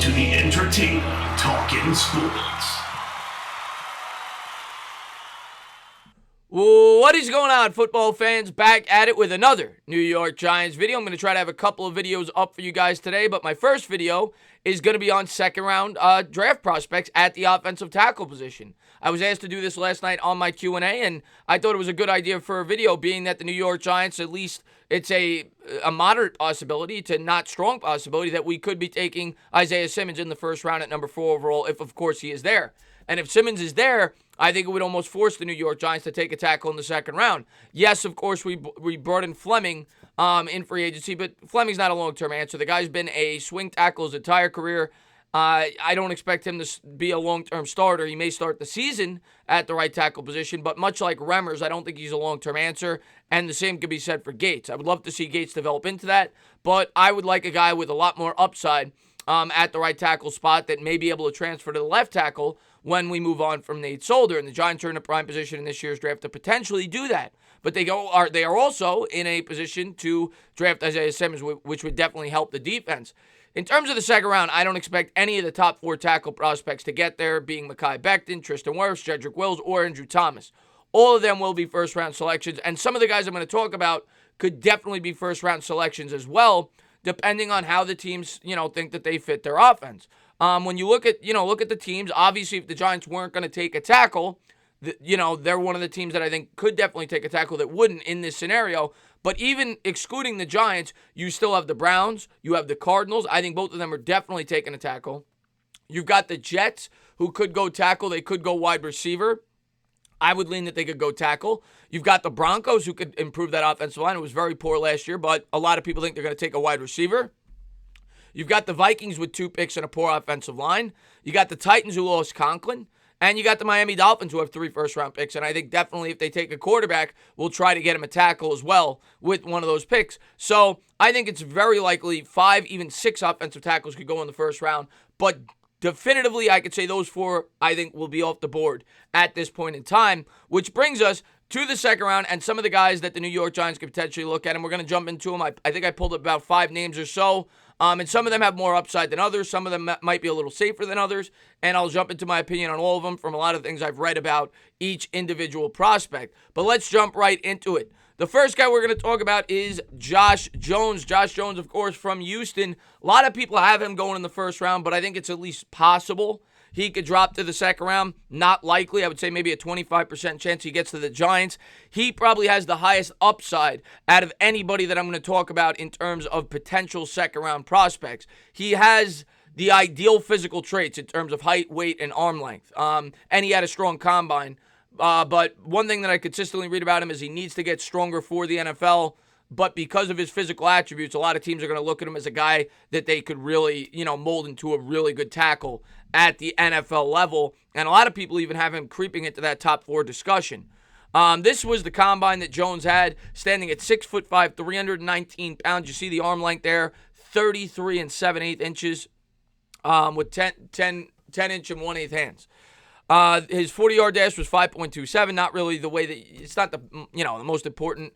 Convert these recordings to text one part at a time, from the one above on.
to the entertainer talking sports. What is going on, football fans? Back at it with another New York Giants video. I'm going to try to have a couple of videos up for you guys today, but my first video is going to be on second-round draft prospects at the offensive tackle position. I was asked to do this last night on my Q&A, and I thought it was a good idea for a video, being that the New York Giants, at least it's a moderate possibility to not strong possibility that we could be taking Isaiah Simmons in the first round at number 4 overall, if, of course, he is there. And if Simmons is there, I think it would almost force the New York Giants to take a tackle in the second round. Yes, of course, we brought in Fleming in free agency, but Fleming's not a long-term answer. The guy's been a swing tackle his entire career. I don't expect him to be a long-term starter. He may start the season at the right tackle position, but much like Remmers, I don't think he's a long-term answer, and the same could be said for Gates. I would love to see Gates develop into that, but I would like a guy with a lot more upside at the right tackle spot that may be able to transfer to the left tackle when we move on from Nate Solder. And the Giants are in a prime position in this year's draft to potentially do that. But they are also in a position to draft Isaiah Simmons, which would definitely help the defense. In terms of the second round, I don't expect any of the top 4 tackle prospects to get there, being Mekhi Becton, Tristan Wirfs, Jedrick Wills, or Andrew Thomas. All of them will be first-round selections, and some of the guys I'm going to talk about could definitely be first-round selections as well, depending on how the teams, think that they fit their offense. When you look at the teams, obviously if the Giants weren't going to take a tackle, they're one of the teams that I think could definitely take a tackle that wouldn't in this scenario. But even excluding the Giants, you still have the Browns, you have the Cardinals. I think both of them are definitely taking a tackle. You've got the Jets, who could go tackle. They could go wide receiver. I would lean that they could go tackle. You've got the Broncos, who could improve that offensive line. It was very poor last year, but a lot of people think they're going to take a wide receiver. You've got the Vikings with 2 picks and a poor offensive line. You got the Titans, who lost Conklin. And you got the Miami Dolphins, who have 3 first-round picks. And I think definitely if they take a quarterback, we'll try to get him a tackle as well with one of those picks. So I think it's very likely 5, even 6 offensive tackles could go in the first round. But definitively, I could say those 4, I think, will be off the board at this point in time, which brings us to the second round and some of the guys that the New York Giants could potentially look at. And we're going to jump into them. I think I pulled up about 5 names or so. And some of them have more upside than others. Some of them might be a little safer than others. And I'll jump into my opinion on all of them from a lot of things I've read about each individual prospect. But let's jump right into it. The first guy we're going to talk about is Josh Jones. Josh Jones, of course, from Houston. A lot of people have him going in the first round, but I think it's at least possible he could drop to the second round. Not likely. I would say maybe a 25% chance he gets to the Giants. He probably has the highest upside out of anybody that I'm going to talk about in terms of potential second-round prospects. He has the ideal physical traits in terms of height, weight, and arm length. And he had a strong combine. But one thing that I consistently read about him is he needs to get stronger for the NFL. But because of his physical attributes, a lot of teams are going to look at him as a guy that they could really, mold into a really good tackle at the NFL level. And a lot of people even have him creeping into that top 4 discussion. This was the combine that Jones had, standing at 6'5", 319 pounds. You see the arm length there, 33 7/8 inches, with 10 inch and 1/8 hands. His 40-yard dash was 5.27. Not really the way that it's not the the most important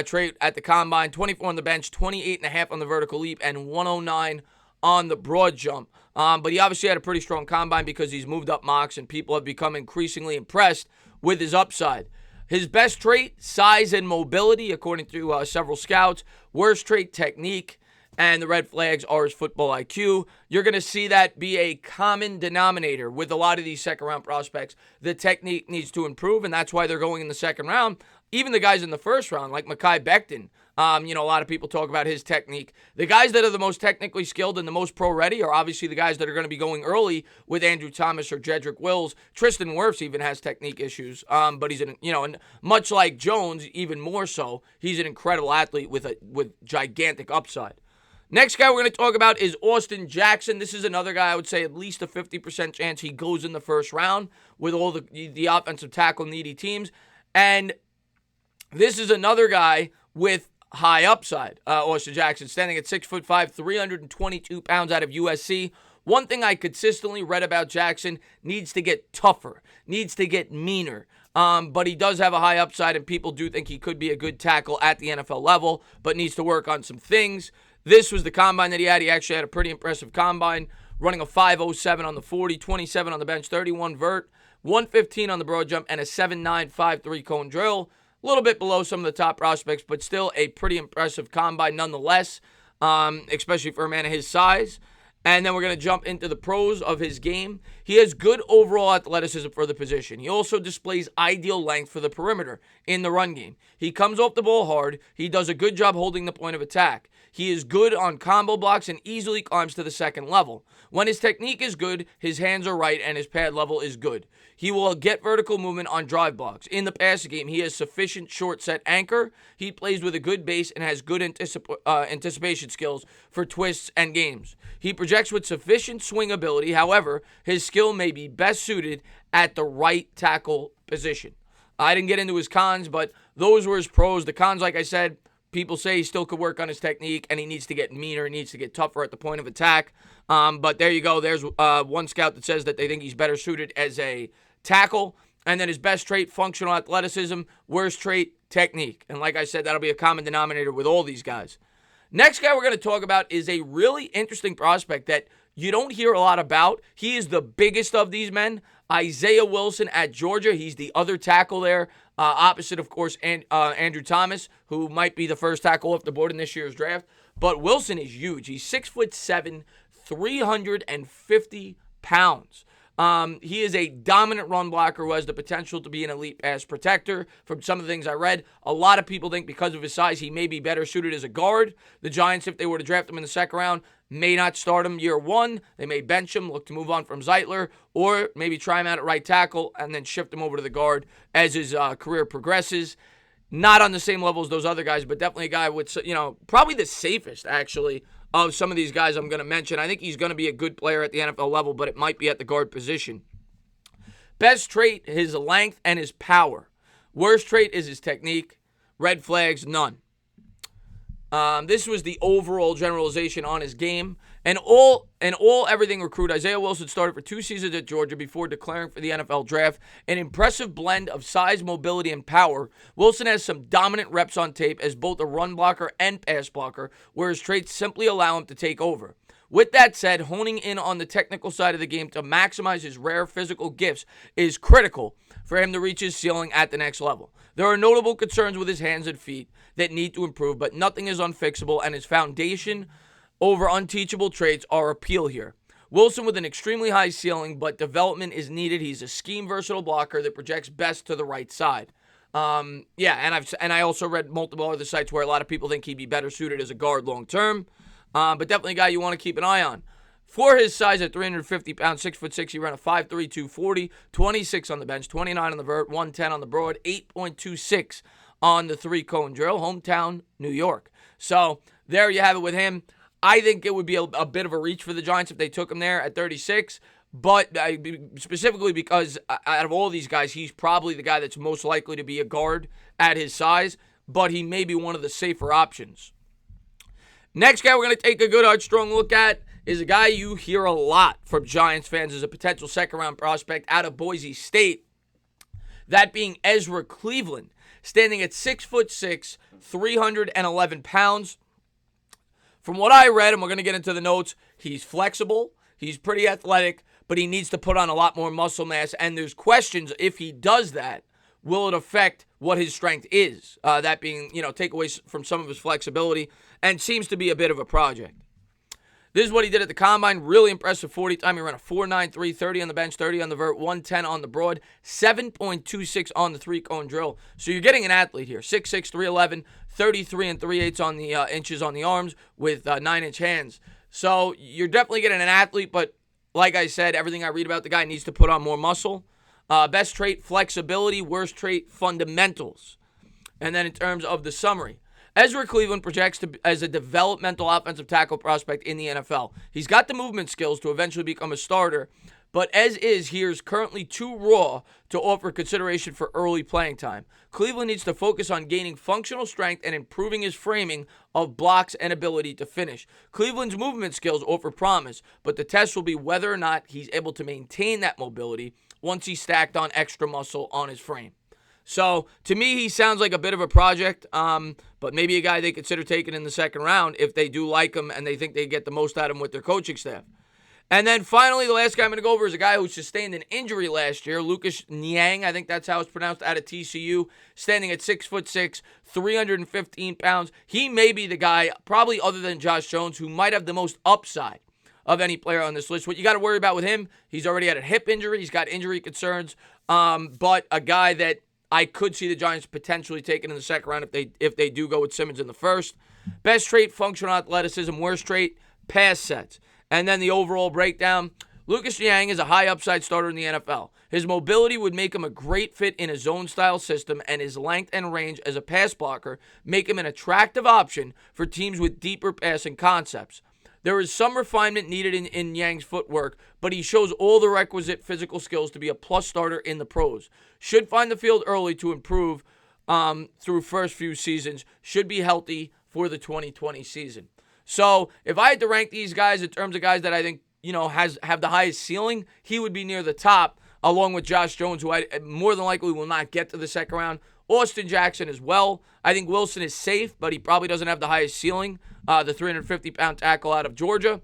trait at the combine. 24 on the bench, 28.5 on the vertical leap, and 109 on the broad jump. But he obviously had a pretty strong combine because he's moved up mocks and people have become increasingly impressed with his upside. His best trait, size and mobility, according to several scouts. Worst trait, technique. And the red flags are his football IQ. You're going to see that be a common denominator with a lot of these second-round prospects. The technique needs to improve, and that's why they're going in the second round. Even the guys in the first round, like Mekhi Becton, a lot of people talk about his technique. The guys that are the most technically skilled and the most pro-ready are obviously the guys that are going to be going early with Andrew Thomas or Jedrick Wills. Tristan Wirfs even has technique issues, but he's much like Jones, even more so. He's an incredible athlete with gigantic upside. Next guy we're going to talk about is Austin Jackson. This is another guy I would say at least a 50% chance he goes in the first round with all the offensive tackle needy teams. And this is another guy with high upside, Austin Jackson, standing at 6'5", 322 pounds out of USC. One thing I consistently read about Jackson, needs to get tougher, needs to get meaner. But he does have a high upside, and people do think he could be a good tackle at the NFL level, but needs to work on some things. This was the combine that he had. He actually had a pretty impressive combine. running a 5.07 on the 40, 27 on the bench, 31 vert, 115 on the broad jump, and a 7.953 3-cone drill. A little bit below some of the top prospects, but still a pretty impressive combine nonetheless, especially for a man of his size. And then we're going to jump into the pros of his game. He has good overall athleticism for the position. He also displays ideal length for the perimeter in the run game. He comes off the ball hard. He does a good job holding the point of attack. He is good on combo blocks and easily climbs to the second level. When his technique is good, his hands are right, and his pad level is good. He will get vertical movement on drive blocks. In the passing game, he has sufficient short set anchor. He plays with a good base and has good anticipation skills for twists and games. He projects with sufficient swing ability. However, his skill may be best suited at the right tackle position. I didn't get into his cons, but those were his pros. The cons, like I said, people say he still could work on his technique, and he needs to get meaner. He needs to get tougher at the point of attack. But there you go. There's one scout that says that they think he's better suited as a tackle. And then his best trait, functional athleticism. Worst trait, technique. And like I said, that'll be a common denominator with all these guys. Next guy we're going to talk about is a really interesting prospect that you don't hear a lot about. He is the biggest of these men. Isaiah Wilson at Georgia. He's the other tackle there. Opposite, of course, Andrew Thomas, who might be the first tackle off the board in this year's draft. But Wilson is huge. He's 6'7", 350 pounds. He is a dominant run blocker who has the potential to be an elite pass protector. From some of the things I read, a lot of people think because of his size, he may be better suited as a guard. The Giants, if they were to draft him in the second round, may not start him year one. They may bench him, look to move on from Zeitler, or maybe try him out at right tackle and then shift him over to the guard as his career progresses. Not on the same level as those other guys, but definitely a guy with, probably the safest, actually, of some of these guys I'm going to mention. I think he's going to be a good player at the NFL level, but it might be at the guard position. Best trait, his length and his power. Worst trait is his technique. Red flags, none. This was the overall generalization on his game. And everything recruit, Isaiah Wilson started for 2 seasons at Georgia before declaring for the NFL draft. An impressive blend of size, mobility, and power. Wilson has some dominant reps on tape as both a run blocker and pass blocker, where his traits simply allow him to take over. With that said, honing in on the technical side of the game to maximize his rare physical gifts is critical for him to reach his ceiling at the next level. There are notable concerns with his hands and feet that need to improve, but nothing is unfixable, and his foundation over unteachable traits are appeal here. Wilson with an extremely high ceiling, but development is needed. He's a scheme versatile blocker that projects best to the right side. And I also read multiple other sites where a lot of people think he'd be better suited as a guard long term. But definitely a guy you want to keep an eye on. For his size at 350 pounds, 6'6", he ran a 5'3", 240, 26 on the bench, 29 on the vert, 110 on the broad, 8.26 on the 3-cone drill. Hometown, New York. So there you have it with him. I think it would be a bit of a reach for the Giants if they took him there at 36, but specifically because out of all these guys, he's probably the guy that's most likely to be a guard at his size, but he may be one of the safer options. Next guy we're going to take a good, hard, strong look at is a guy you hear a lot from Giants fans as a potential second-round prospect out of Boise State, that being Ezra Cleveland, standing at 6'6", 311 pounds. From what I read, and we're going to get into the notes, he's flexible, he's pretty athletic, but he needs to put on a lot more muscle mass, and there's questions if he does that, will it affect what his strength is? That being, take away from some of his flexibility, and seems to be a bit of a project. This is what he did at the combine. Really impressive 40 time. He ran a 4.93, 30 on the bench, 30 on the vert, 110 on the broad, 7.26 on the 3-cone drill. So you're getting an athlete here. 6'6", 311, 33 3/8 on the inches on the arms with 9-inch hands. So you're definitely getting an athlete, but like I said, everything I read about the guy needs to put on more muscle. Best trait, flexibility. Worst trait, fundamentals. And then in terms of the summary, Ezra Cleveland projects as a developmental offensive tackle prospect in the NFL. He's got the movement skills to eventually become a starter, but as is, he is currently too raw to offer consideration for early playing time. Cleveland needs to focus on gaining functional strength and improving his framing of blocks and ability to finish. Cleveland's movement skills offer promise, but the test will be whether or not he's able to maintain that mobility once he's stacked on extra muscle on his frame. So, to me, he sounds like a bit of a project, but maybe a guy they consider taking in the second round if they do like him and they think they get the most out of him with their coaching staff. And then finally, the last guy I'm going to go over is a guy who sustained an injury last year, Lucas Niang, I think that's how it's pronounced, out of TCU, standing at 6'6", 315 pounds. He may be the guy, probably other than Josh Jones, who might have the most upside of any player on this list. What you got to worry about with him, he's already had a hip injury. He's got injury concerns, but a guy that I could see the Giants potentially taking in the second round if they do go with Simmons in the first. Best trait, functional athleticism. Worst trait, pass sets. And then the overall breakdown, Lucas Niang is a high upside starter in the NFL. His mobility would make him a great fit in a zone-style system, and his length and range as a pass blocker make him an attractive option for teams with deeper passing concepts. There is some refinement needed in Niang's footwork, but he shows all the requisite physical skills to be a plus starter in the pros. Should find the field early to improve through first few seasons. Should be healthy for the 2020 season. So if I had to rank these guys in terms of guys that I think, have the highest ceiling, he would be near the top, along with Josh Jones, who I more than likely will not get to the second round. Austin Jackson as well. I think Wilson is safe, but he probably doesn't have the highest ceiling. The 350-pound tackle out of Georgia.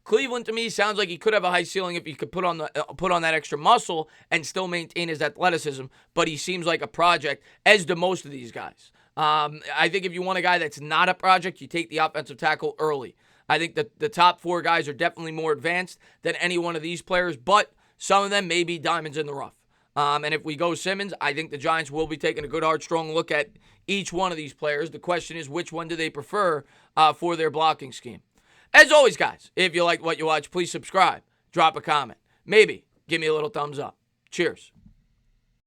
Cleveland, to me, sounds like he could have a high ceiling if he could put on that extra muscle and still maintain his athleticism, but he seems like a project, as do most of these guys. I think if you want a guy that's not a project, you take the offensive tackle early. I think that the top four guys are definitely more advanced than any one of these players, but some of them may be diamonds in the rough. And if we go Simmons, I think the Giants will be taking a good, hard, strong look at each one of these players. The question is, which one do they prefer for their blocking scheme? As always, guys, if you like what you watch, please subscribe, drop a comment, maybe give me a little thumbs up. Cheers.